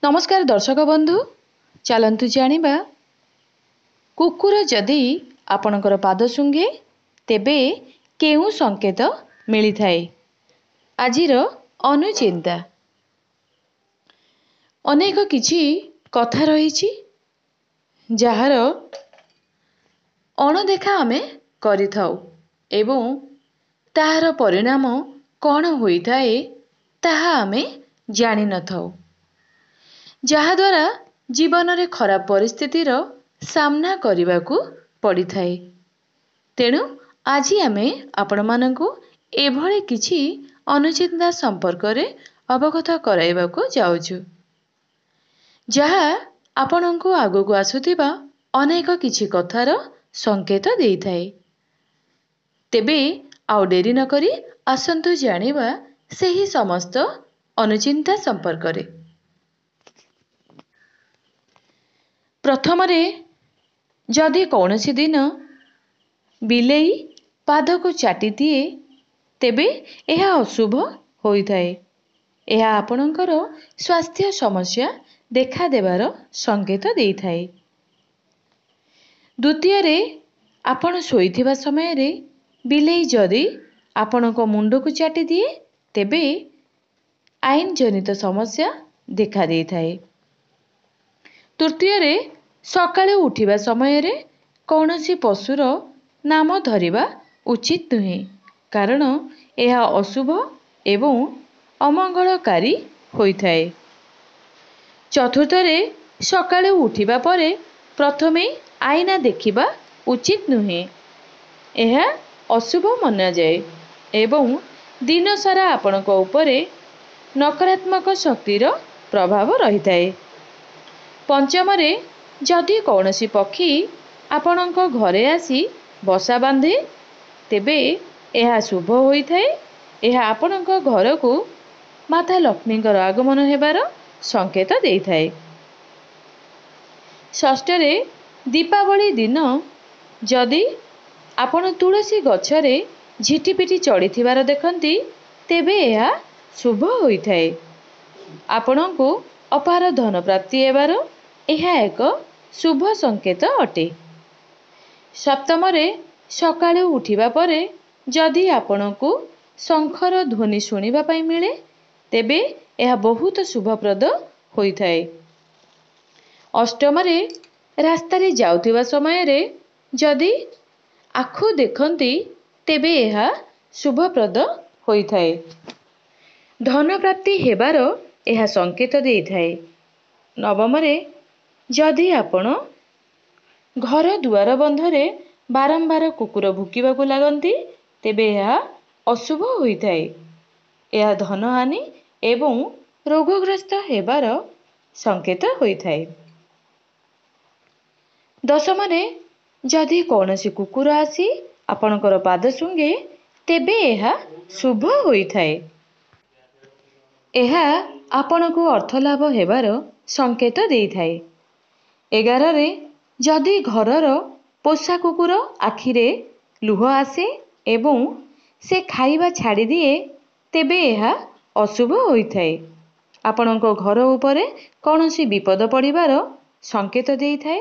नमस्कार दर्शक बंधु, चलतु जानिबा कुकुर जदि आपणकर पाद सुंघे तेबे केउ संकेत मिली थाए। आजिर अनुचिंता अनेक किछि कथा रहिछि जार अणदेखा आमे करिथाउ एवं ताहार परिणाम कौन होइथाए ताहा आमे जानि नथाउ, जहाद्वारा जीवन रे खराब परिस्थितिर सामना करने पड़ी थाए। तेणु आज आमे आपण मानकु एभले किछि अनुचिंता संपर्क रे अवगत कराइबाकु जाउछु, जहा आपणको आगु आसुथिबा अनेक किछि कथार संकेत देई थाए। तेबे आउ डेरी न करी आसंतु जानिबा सेही समस्त अनुचिंता संपर्क रे। प्रथम रे जदि कौनसी दिन बिलेई पाद को चाटी दिए तेबे यह अशुभ होइथाए। यह आपणकर स्वास्थ्य समस्या देखा देवार संकेत देई थाए। द्वितीय रे आपण सोईथिबा समय रे बिलेई जदि आपणको मुंड को चाटी दिए तेबे आईन जनित समस्या देखा देई थाए। तृतीय रे सकाळे उठिबा समय रे कौनसी पशुर नाम धरिबा उचित नुहे, कारण यह अशुभ एवं अमंगलकारी होइथाए। चतुर्थ रे सकाळे उठिबा परे प्रथमे आईना देखिबा उचित नुहे, यह अशुभ माना जाए एवं दिन सारा आपणक उपरे नकारात्मक शक्तिर प्रभाव रही थाए। पंचम रे जदि कौनसी पक्षी आपणक घरे आसी बसा बांधे तेबे यह शुभ होइथाए। यह आपणक घर को माता लक्ष्मीकर आगमन हेबार संकेत देई थाए। षष्ठ रे दीपावली दिन जदि आपण तुलसी गछरे झिटिपिटी चढ़ीथिबार देखंती तेबे यह शुभ होइथाए। आपणको अपार धन प्राप्ति हेबार यह एक शुभ संकेत अटे। सप्तम रे सकाळे उठिबा परे जदि आपणको शंखर ध्वनि शुणिबा पई मिले तेबे यह बहुत शुभप्रद होइथाए। अष्टम रे रास्ता रे जाउथिबा समय रे जदि आखु देखंती तेबे यह शुभप्रद होइथाए। धन प्राप्ति हेबार यह संकेत देई थाए। नवम रे जदि आपण घर दुआर बंधरे बारंबार कुकुर भुकिबाकु लागंती तेबे यह अशुभ होइथाए। यह धनहानि एवं रोगग्रस्त हेबार संकेत होइथाए। दशम रे जदि कौनसी कुकुर आसी आपणकर पाद सुंघे तेबे यह शुभ होइथाए। यह आपणको अर्थ लाभ हेबार संकेत देई थाए। 11 रे जदि घरर पोषा कुकुर आखिरे लुह आसे एवं से खाइबा छाड़ी दिए तेबे यह अशुभ होइथाए। आपणको घर उपरे कौनसी विपद पड़िबार संकेत देई थाए।